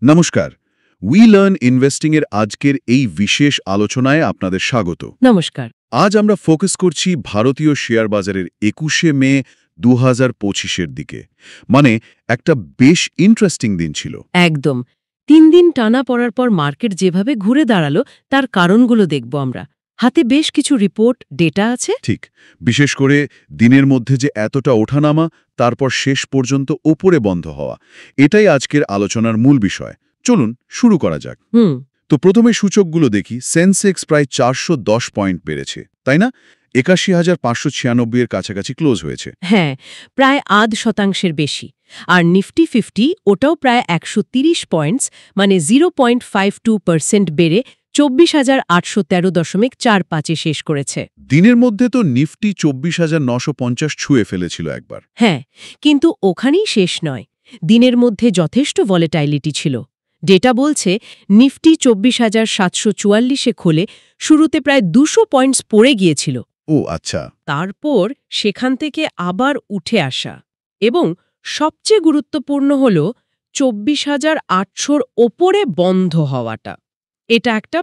নমস্কার, we learn investing এর আজকের এই বিশেষ আলোচনায় আপনাদের স্বাগত। নমস্কার। আজ আমরা ফোকাস করছি ভারতীয় শেয়ার বাজারের ২১শে মে ২০২৫-এর দিকে। মানে একটা বেশ ইন্টারেস্টিং দিন ছিল। একদম ৩ দিন টানা পড়ার পর মার্কেট যেভাবে ঘুরে দাঁড়ালো তার কারণগুলো দেখব আমরা। হাতে বেশ কিছু রিপোর্ট, ডেটা আছে। ঠিক, বিশেষ করে দিনের মধ্যে যে এতটা ওঠানামা, তারপর শেষ পর্যন্ত ওপরে বন্ধ হওয়া, এটাই আজকের আলোচনার মূল বিষয়। চলুন শুরু করা যাক। তো প্রথমে সূচকগুলো দেখি। সেন্সেক্স প্রায় ৪১০ পয়েন্ট বেড়েছে, তাই না? ৮১,৫৯৬ এর কাছাকাছি ক্লোজ হয়েছে। হ্যাঁ, প্রায় ৮% বেশি। আর নিফটি 50 ওটাও প্রায় ১৩০ পয়েন্টস, মানে 0.52% বেড়ে ২৪,৮১৩.৪৫-এ শেষ করেছে। দিনের মধ্যে তো নিফটি ২৪,৯৫০ ছুঁয়ে ফেলেছিল একবার। হ্যাঁ, কিন্তু ওখানেই শেষ নয়। দিনের মধ্যে যথেষ্ট ভলেটাইলিটি ছিল। ডেটা বলছে নিফটি ২৪,৭৪৪-এ খোলে শুরুতে প্রায় ২০০ পয়েন্টস পড়ে গিয়েছিল। ও আচ্ছা। তারপর সেখান থেকে আবার উঠে আসা এবং সবচেয়ে গুরুত্বপূর্ণ হল ২৪,৮০০-র ওপরে বন্ধ হওয়াটা। এটা একটা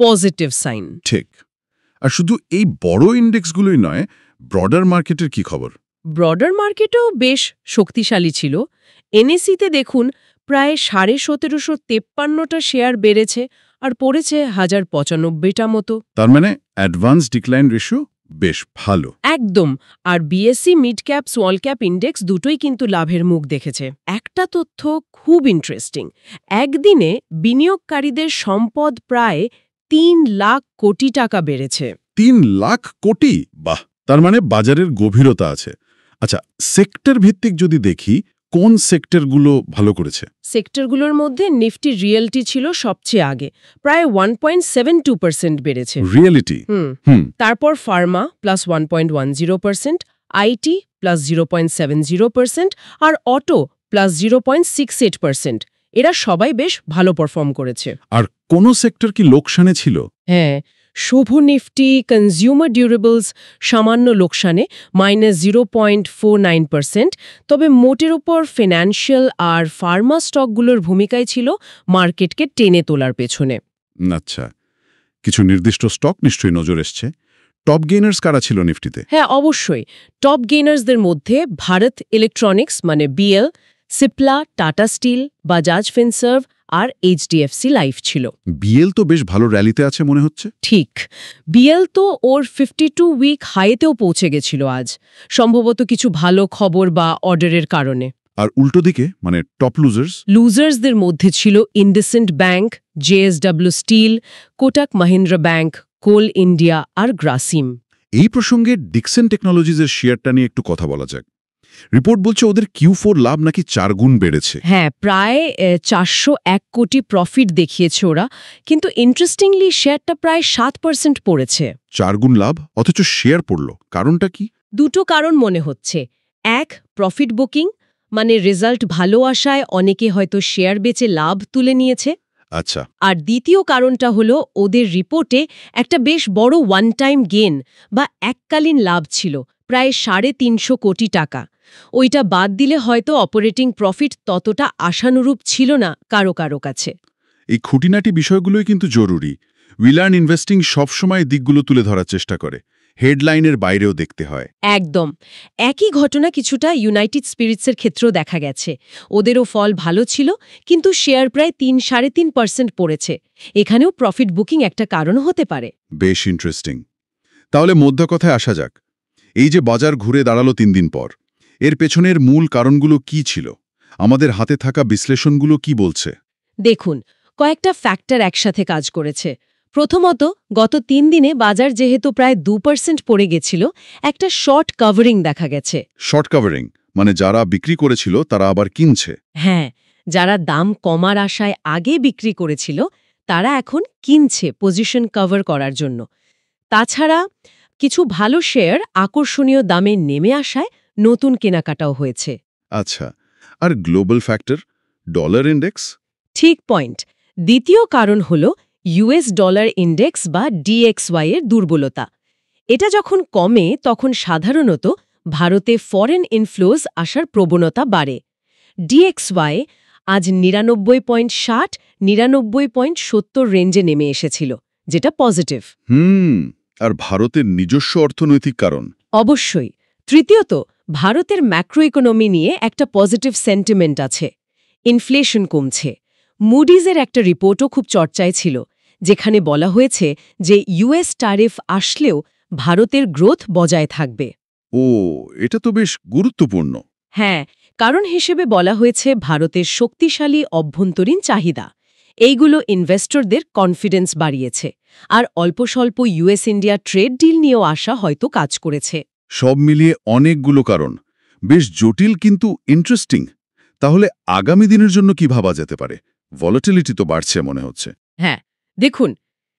পজিটিভ সাইন। ঠিক। আর শুধু এই বড় ইন্ডেক্সগুলোই নয়, ব্রডার মার্কেটের কি খবর? ব্রডার মার্কেটও বেশ শক্তিশালী ছিল। এনএসইতে দেখুন প্রায় ১৭৫৩টা শেয়ার বেড়েছে আর পড়েছে ১,০৯৫টা মতো। তার মানে অ্যাডভান্স ডিক্লাইন রেশিও বেশ ভালো। একদম। আর BSE mid cap small cap index দুটোই কিন্তু লাভের মুখ দেখেছে। একটা তথ্য খুব ইন্টারেস্টিং। একদিনে বিনিয়োগকারীদের সম্পদ প্রায় ৩ লাখ কোটি টাকা বেড়েছে। ৩ লাখ কোটি? বাহ! তার মানে বাজারের গভীরতা আছে। আচ্ছা, সেক্টর ভিত্তিক যদি দেখি, কোন সেক্টরগুলো ভালো করেছে? সেক্টরগুলোর মধ্যে নিফটি রিয়েলটি ছিল সবচেয়ে আগে, প্রায় 1.72% বেড়েছে। রিয়েলিটি? তারপর ফার্মা প্লাস 1.10%, আইটি প্লাস 0.70% আর অটো প্লাস 0.68%। এরা সবাই বেশ ভালো পারফর্ম করেছে। আর কোন সেক্টর কি লোকসানে ছিল? হ্যাঁ, শুভ নিফটি কনজিউমার ডিউরেবলস সামান্য লোকসানে -0.49%। তবে মোটের ওপর ফিন্যান্সিয়াল আর ফার্মা স্টকগুলোর ভূমিকায় ছিল মার্কেটকে টেনে তোলার পেছনে। আচ্ছা, কিছু নির্দিষ্ট স্টক নিশ্চয়ই নজর এসছে। টপ গেইনার্স কারা ছিল নিফটিতে? হ্যাঁ, অবশ্যই। টপ গেইনার্সদের মধ্যে ভারত ইলেকট্রনিক্স মানে BEL, Cipla, Tata steel, Bajaj finserv আর এইচডিএফসি লাইফ ছিল। বিএল তো বেশ ভালো র্যালিতে আছে মনে হচ্ছে। ঠিক, বিএল তো ওর 52 উইক হাইতেও পৌঁছে গেছিল আজ, সম্ভবত কিছু ভালো খবর বা অর্ডারের কারণে। আর উল্টো দিকে মানে টপ লুজার্সদের মধ্যে ছিল IndusInd bank, JSW steel, Kotak Mahindra bank, coal India আর গ্রাসিম। এই প্রসঙ্গে ডিকসন টেকনোলজিসের শেয়ারটা নিয়ে একটু কথা বলা যাক। রিপোর্ট বলছে ওদের Q4 লাভ নাকি 4 গুণ বেড়েছে। হ্যাঁ, প্রায় ৪০১ কোটি প্রফিট দেখিয়েছে ওরা, কিন্তু ইন্টারেস্টিংলি শেয়ারটা প্রায় ৭% পড়েছে। 4 গুণ লাভ অথচ শেয়ার পড়ল, কারণটা কি? দুটো কারণ মনে হচ্ছে। এক, প্রফিট বুকিং, মানে রেজাল্ট ভালো আসায় অনেকে হয়তো শেয়ার বেচে লাভ তুলে নিয়েছে। আচ্ছা। আর দ্বিতীয় কারণটা হলো ওদের রিপোর্টে একটা বেশ বড় ওয়ান টাইম গেন বা এককালীন লাভ ছিল, প্রায় ৩৫০ কোটি টাকা। ওইটা বাদ দিলে হয়তো অপারেটিং প্রফিট ততটা আশানুরূপ ছিল না কারো কাছে। এই খুঁটিনাটি বিষয়গুলোই কিন্তু জরুরি। উই লার্ন ইনভেস্টিং সবসময় দিকগুলো তুলে ধরার চেষ্টা করে, হেডলাইনের বাইরেও দেখতে হয়। একদম। একই ঘটনা কিছুটা ইউনাইটেড স্পিরিটসের ক্ষেত্রেও দেখা গেছে। ওদেরও ফল ভালো ছিল, কিন্তু শেয়ার প্রায় ৩-৩.৫% পড়েছে। এখানেও প্রফিট বুকিং একটা কারণ হতে পারে। বেশ ইন্টারেস্টিং। তাহলে মধ্য কথায় আসা যাক। এই যে বাজার ঘুরে দাঁড়ালো ৩ দিন পর, এর পেছনের মূল কারণগুলো কি ছিল? আমাদের হাতে থাকা বিশ্লেষণগুলো কি বলছে? দেখুন, কয়েকটা ফ্যাক্টর একসাথে কাজ করেছে। প্রথমত, গত ৩ দিনে বাজার যেহেতু প্রায় ২% পড়ে গেছিল, একটা শর্ট কাভারিং দেখা গেছে। শর্ট কাভারিং মানে যারা বিক্রি করেছিল তারা আবার কিনছে। হ্যাঁ, যারা দাম কমার আশায় আগে বিক্রি করেছিল তারা এখন কিনছে পজিশন কভার করার জন্য। তাছাড়া কিছু ভালো শেয়ার আকর্ষণীয় দামে নেমে আসায় নতুন কেনাকাটাও হয়েছে। আচ্ছা, আর গ্লোবাল ফ্যাক্টর, ডলার ইন্ডেক্স? ঠিক পয়েন্ট। দ্বিতীয় কারণ হল ইউএস ডলার ইন্ডেক্স বা ডিএক্সওয়াই এর দুর্বলতা। এটা যখন কমে তখন সাধারণত ভারতে ফরেন ইনফ্লোজ আসার প্রবণতা বাড়ে। ডিএক্সওয়াই আজ ৯৯.৬০, ৯৯.৭০ রেঞ্জে নেমে এসেছিল, যেটা পজিটিভ। আর ভারতের নিজস্ব অর্থনৈতিক কারণ? অবশ্যই। তৃতীয়ত, ভারতের ম্যাক্রো ইকোনমি নিয়ে একটা পজিটিভ সেন্টিমেন্ট আছে। ইনফ্লেশন কমছে। মুডিজের একটা রিপোর্টও খুব চর্চায় ছিল, যেখানে বলা হয়েছে যে ইউএস ট্যারিফ আসলেও ভারতের গ্রোথ বজায় থাকবে। ও, এটা তো বেশ গুরুত্বপূর্ণ। হ্যাঁ, কারণ হিসেবে বলা হয়েছে ভারতের শক্তিশালী অভ্যন্তরীণ চাহিদা। এইগুলো ইনভেস্টরদের কনফিডেন্স বাড়িয়েছে, আর অল্প স্বল্প ইউএস ইন্ডিয়া ট্রেড ডিল নিয়েও আশা হয়তো কাজ করেছে। সব মিলিয়ে অনেকগুলো কারণ। বেশ জটিল কিন্তু ইন্টারেস্টিং। তাহলে আগামী দিনের জন্য কি ভাবা যেতে পারে? ভলাটিলিটি তো বাড়ছে মনে হচ্ছে। হ্যাঁ, দেখুন,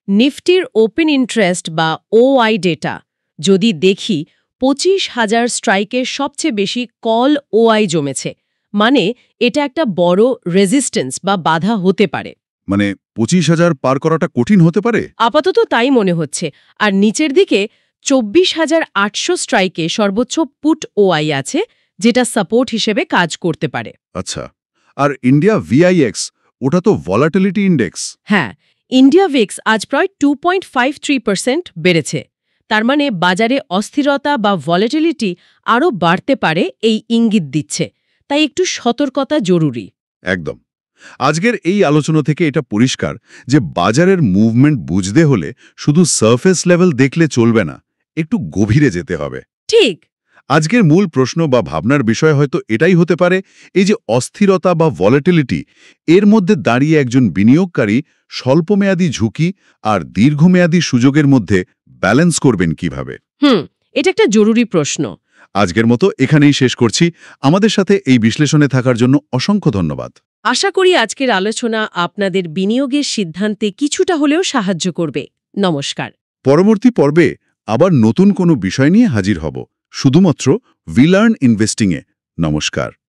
নিফটির ওপেন ইন্টারেস্ট বা ওআই ডেটা যদি দেখি, ২৫,০০০ স্ট্রাইকের সবচেয়ে বেশি কল ওআই জমেছে। মানে এটা একটা বড় রেজিস্ট্যান্স বা বাধা হতে পারে। মানে ২৫,০০০ পার করাটা কঠিন হতে পারে? আপাতত তাই মনে হচ্ছে। আর নিচের দিকে ২৪,৮০০ স্ট্রাইকে সর্বোচ্চ পুট ওআই আছে, যেটা সাপোর্ট হিসেবে কাজ করতে পারে। আচ্ছা, আর ইন্ডিয়া ভিআইএক্স, ওটা তো ভলাটিলিটি ইন্ডেক্স। হ্যাঁ, ইন্ডিয়া ভিক্স আজ প্রায় 2.53% বেড়েছে। তার মানে বাজারে অস্থিরতা বা ভলাটিলিটি আরও বাড়তে পারে, এই ইঙ্গিত দিচ্ছে। তাই একটু সতর্কতা জরুরি। একদম। আজকের এই আলোচনা থেকে এটা পরিষ্কার যে বাজারের মুভমেন্ট বুঝতে হলে শুধু সারফেস লেভেল দেখলে চলবে না, একটু গভীরে যেতে হবে। ঠিক। আজকের মূল প্রশ্ন বা ভাবনার বিষয় হয়তো এটাই হতে পারে, এই যে অস্থিরতা বা ভলাটিলিটি, এর মধ্যে দাঁড়িয়ে একজন বিনিয়োগকারী স্বল্পমেয়াদী ঝুঁকি আর দীর্ঘমেয়াদী সুযোগের মধ্যে ব্যালেন্স করবেন কিভাবে। এটা একটা জরুরি প্রশ্ন। আজকের মতো এখানেই শেষ করছি। আমাদের সাথে এই বিশ্লেষণে থাকার জন্য অসংখ্য ধন্যবাদ। আশা করি আজকের আলোচনা আপনাদের বিনিয়োগের সিদ্ধান্তে কিছুটা হলেও সাহায্য করবে। নমস্কার। পরবর্তী পর্বে আবার নতুন কোনো বিষয় নিয়ে হাজির হব, শুধুমাত্র উই লার্ন ইনভেস্টিংয়ে। নমস্কার।